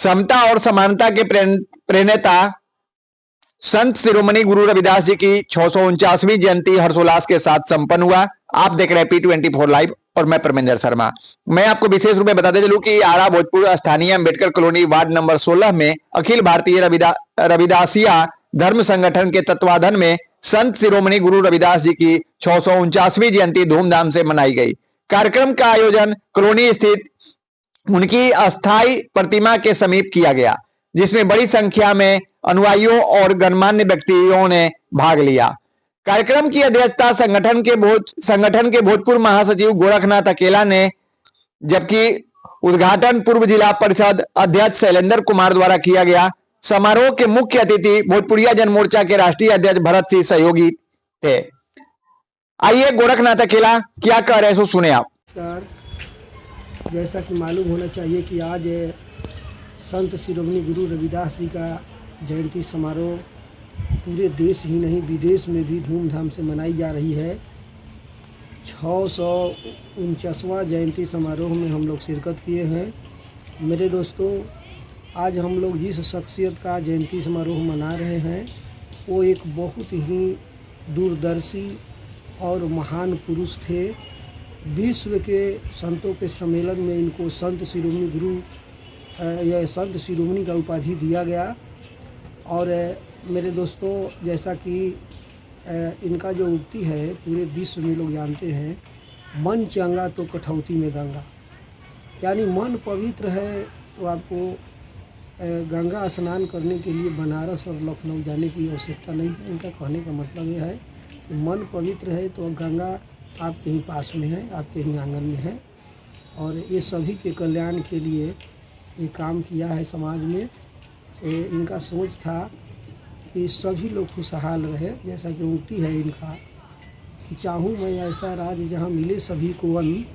समता और समानता के प्रणेता संत शिरोमणि गुरु रविदास जी की 649वीं जयंती हर्षोल्लास के साथ संपन्न हुआ। आप देख रहे हैं P24 लाइव और मैं परमेंद्र शर्मा। मैं आपको विशेष रूप में बताते चलूं कि आरा भोजपुर स्थानीय अम्बेडकर कॉलोनी वार्ड नंबर 16 में अखिल भारतीय रविदासिया धर्म संगठन के तत्वाधान में संत शिरोमणि गुरु रविदास जी की 649वीं जयंती धूमधाम से मनाई गई। कार्यक्रम का आयोजन कॉलोनी स्थित उनकी अस्थायी प्रतिमा के समीप किया गया, जिसमें बड़ी संख्या में अनुयायियों और गणमान्य व्यक्तियों ने भाग लिया। कार्यक्रम की अध्यक्षता संगठन के भोजपुर महासचिव गोरखनाथ अकेला ने, जबकि उद्घाटन पूर्व जिला परिषद अध्यक्ष शैलेंद्र कुमार द्वारा किया गया। समारोह के मुख्य अतिथि भोजपुरिया जन मोर्चा के राष्ट्रीय अध्यक्ष भरत सिंह सहयोगी थे। आइए गोरखनाथ अकेला क्या कह रहे सो सुने आप। जैसा कि मालूम होना चाहिए कि आज संत शिरोमणि गुरु रविदास जी का जयंती समारोह पूरे देश ही नहीं विदेश में भी धूमधाम से मनाई जा रही है। 649वां जयंती समारोह में हम लोग शिरकत किए हैं। मेरे दोस्तों, आज हम लोग जिस शख्सियत का जयंती समारोह मना रहे हैं वो एक बहुत ही दूरदर्शी और महान पुरुष थे। विश्व के संतों के सम्मेलन में इनको संत शिरोमणि का उपाधि दिया गया। और मेरे दोस्तों, जैसा कि इनका जो उक्ति है पूरे विश्व में लोग जानते हैं, मन चंगा तो कठौती में गंगा, यानी मन पवित्र है तो आपको गंगा स्नान करने के लिए बनारस और लखनऊ जाने की आवश्यकता नहीं है। इनका कहने का मतलब ये है कि मन पवित्र है तो गंगा आपके ही पास में है, आपके ही आंगन में है। और ये सभी के कल्याण के लिए ये काम किया है समाज में। इनका सोच था कि सभी लोग खुशहाल रहे। जैसा कि उक्ति है इनका कि चाहूँ मैं ऐसा राज जहाँ मिले सभी को अन्न,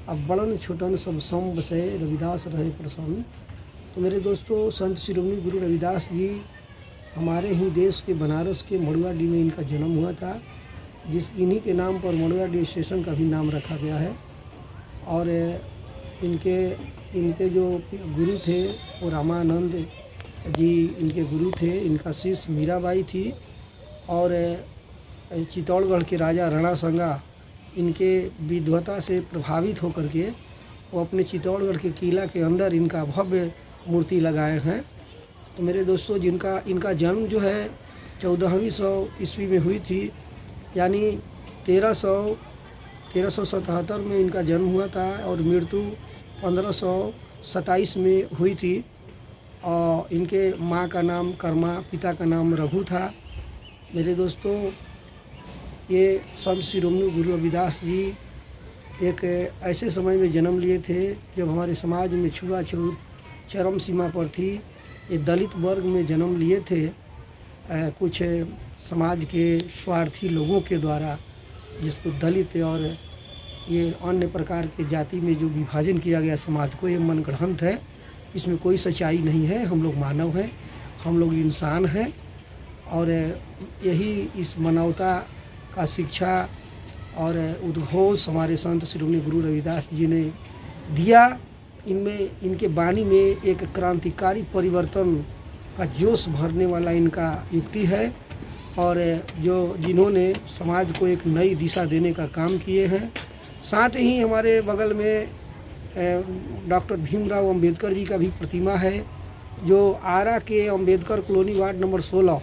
अब बड़न छोटन सब सम बसे रविदास रहे प्रसन्न। तो मेरे दोस्तों, संत शिरोमणि गुरु रविदास जी हमारे ही देश के बनारस के मड़ुआडीह में इनका जन्म हुआ था, इन्हीं के नाम पर मड़ुआडीह स्टेशन का भी नाम रखा गया है। और इनके जो गुरु थे वो रामानंद जी इनके गुरु थे। इनका शिष्य मीराबाई थी। और चित्तौड़गढ़ के राजा राणा संगा इनके विद्वता से प्रभावित होकर के वो अपने चित्तौड़गढ़ के किला के अंदर इनका भव्य मूर्ति लगाए हैं। तो मेरे दोस्तों, इनका जन्म जो है 14वीं ईस्वी में हुई थी, यानी 1377 में इनका जन्म हुआ था और मृत्यु 1527 में हुई थी। और इनके माँ का नाम कर्मा, पिता का नाम रघु था। मेरे दोस्तों, ये संत शिरोमणि गुरु रविदास जी एक ऐसे समय में जन्म लिए थे जब हमारे समाज में छुआछूत चरम सीमा पर थी। ये दलित वर्ग में जन्म लिए थे। कुछ समाज के स्वार्थी लोगों के द्वारा, जिसको दलित और ये अन्य प्रकार के जाति में जो विभाजन किया गया समाज को, ये मनगढ़ंत है। इसमें कोई सच्चाई नहीं है। हम लोग मानव हैं, हम लोग इंसान हैं। और यही इस मानवता का शिक्षा और उद्घोष हमारे संत शिरोमणि गुरु रविदास जी ने दिया। इनके वाणी में एक क्रांतिकारी परिवर्तन का जोश भरने वाला इनका युक्ति है। और जिन्होंने समाज को एक नई दिशा देने का काम किए हैं। साथ ही हमारे बगल में डॉक्टर भीमराव अंबेडकर जी का भी प्रतिमा है, जो आरा के अंबेडकर कॉलोनी वार्ड नंबर 16,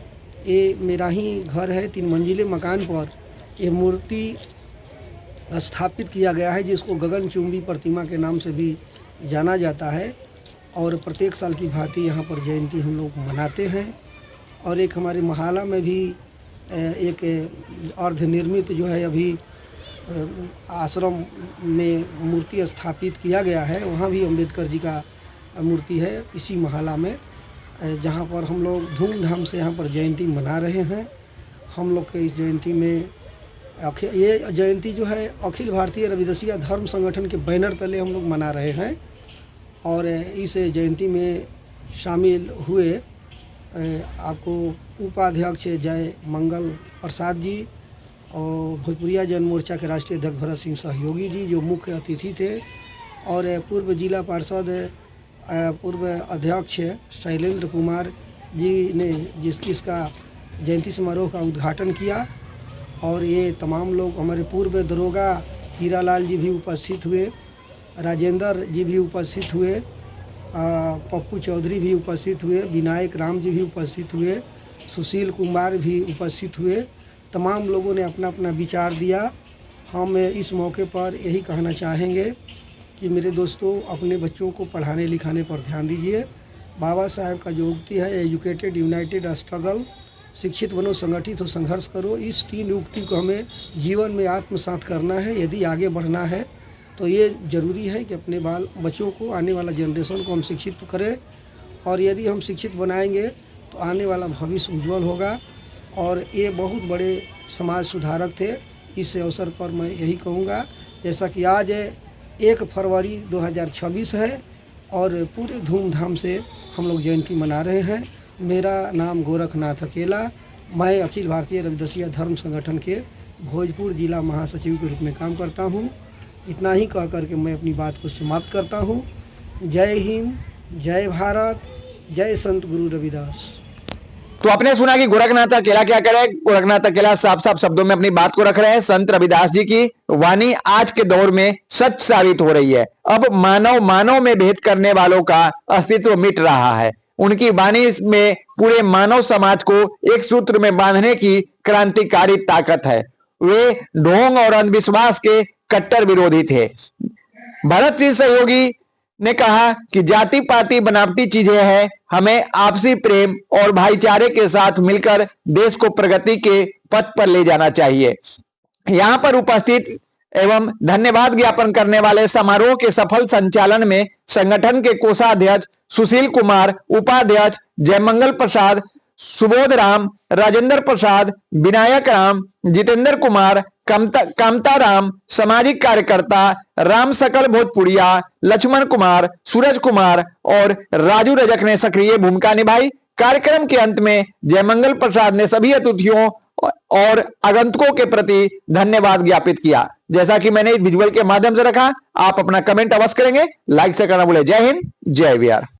ये मेरा ही घर है, 3 मंजिले मकान पर ये मूर्ति स्थापित किया गया है, जिसको गगनचुंबी प्रतिमा के नाम से भी जाना जाता है। और प्रत्येक साल की भांति यहाँ पर जयंती हम लोग मनाते हैं। और एक हमारे मोहल्ला में भी एक अर्धनिर्मित जो है अभी आश्रम में मूर्ति स्थापित किया गया है, वहाँ भी अंबेडकर जी का मूर्ति है इसी मोहल्ला में, जहाँ पर हम लोग धूमधाम से यहाँ पर जयंती मना रहे हैं। हम लोग के इस जयंती में ये जयंती जो है अखिल भारतीय रविदासिया धर्म संगठन के बैनर तले हम लोग मना रहे हैं। और इस जयंती में शामिल हुए आपको उपाध्यक्ष जय मंगल प्रसाद जी और भोजपुरिया जन मोर्चा के राष्ट्रीय अध्यक्ष भरत सिंह सहयोगी जी जो मुख्य अतिथि थे, और पूर्व जिला पार्षद पूर्व अध्यक्ष शैलेंद्र कुमार जी ने इसका जयंती समारोह का उद्घाटन किया। और ये तमाम लोग, हमारे पूर्व दरोगा हीरालाल जी भी उपस्थित हुए, राजेंद्र जी भी उपस्थित हुए, पप्पू चौधरी भी उपस्थित हुए, विनायक राम जी भी उपस्थित हुए, सुशील कुमार भी उपस्थित हुए। तमाम लोगों ने अपना अपना विचार दिया। हम इस मौके पर यही कहना चाहेंगे कि मेरे दोस्तों, अपने बच्चों को पढ़ाने लिखाने पर ध्यान दीजिए। बाबा साहब का जो उक्ति है, एजुकेटेड यूनाइटेड स्ट्रगल, शिक्षित बनो संगठित हो संघर्ष करो, इस 3 उक्ति को हमें जीवन में आत्मसात करना है। यदि आगे बढ़ना है तो ये ज़रूरी है कि अपने बच्चों को, आने वाला जनरेशन को हम शिक्षित करें। और यदि हम शिक्षित बनाएंगे तो आने वाला भविष्य उज्जवल होगा। और ये बहुत बड़े समाज सुधारक थे। इस अवसर पर मैं यही कहूँगा, जैसा कि आज 1 फरवरी 2026 है और पूरे धूमधाम से हम लोग जयंती मना रहे हैं। मेरा नाम गोरखनाथ अकेला, मैं अखिल भारतीय रविदासिया धर्म संगठन के भोजपुर जिला महासचिव के रूप में काम करता हूँ। इतना ही कह करके मैं अपनी बात को समाप्त करता हूँ। जय हिंद, जय भारत, जय संत गुरु रविदास। तो आपने सुना कि गोरखनाथ अकेला क्या करे। गोरखनाथ अकेला साफ साफ शब्दों में अपनी बात को रख रहे हैं। संत रविदास जी की वाणी आज के दौर में सच साबित हो रही है। अब मानव में भेद करने वालों का अस्तित्व मिट रहा है। उनकी वाणी में पूरे मानव समाज को एक सूत्र में बांधने की क्रांतिकारी ताकत है। वे ढोंग और अंधविश्वास के कट्टर विरोधी थे। भरत सिंह सहयोगी ने कहा कि जाति पाति बनावटी चीजें हैं, हमें आपसी प्रेम और भाईचारे के साथ मिलकर देश को प्रगति के पथ पर ले जाना चाहिए। यहां पर उपस्थित एवं धन्यवाद ज्ञापन करने वाले समारोह के सफल संचालन में संगठन के कोषाध्यक्ष सुशील कुमार, उपाध्यक्ष जयमंगल प्रसाद, सुबोध राम, राजेंद्र प्रसाद, विनायक राम, जितेंद्र कुमार, कामता राम, सामाजिक कार्यकर्ता राम सकल भोजपुरिया, लक्ष्मण कुमार, सूरज कुमार और राजू रजक ने सक्रिय भूमिका निभाई। कार्यक्रम के अंत में जयमंगल प्रसाद ने सभी अतिथियों और आगंतुकों के प्रति धन्यवाद ज्ञापित किया। जैसा कि मैंने इस विजुअल के माध्यम से रखा, आप अपना कमेंट अवश्य करेंगे, लाइक से करना भूले। जय हिंद, जय बिहार।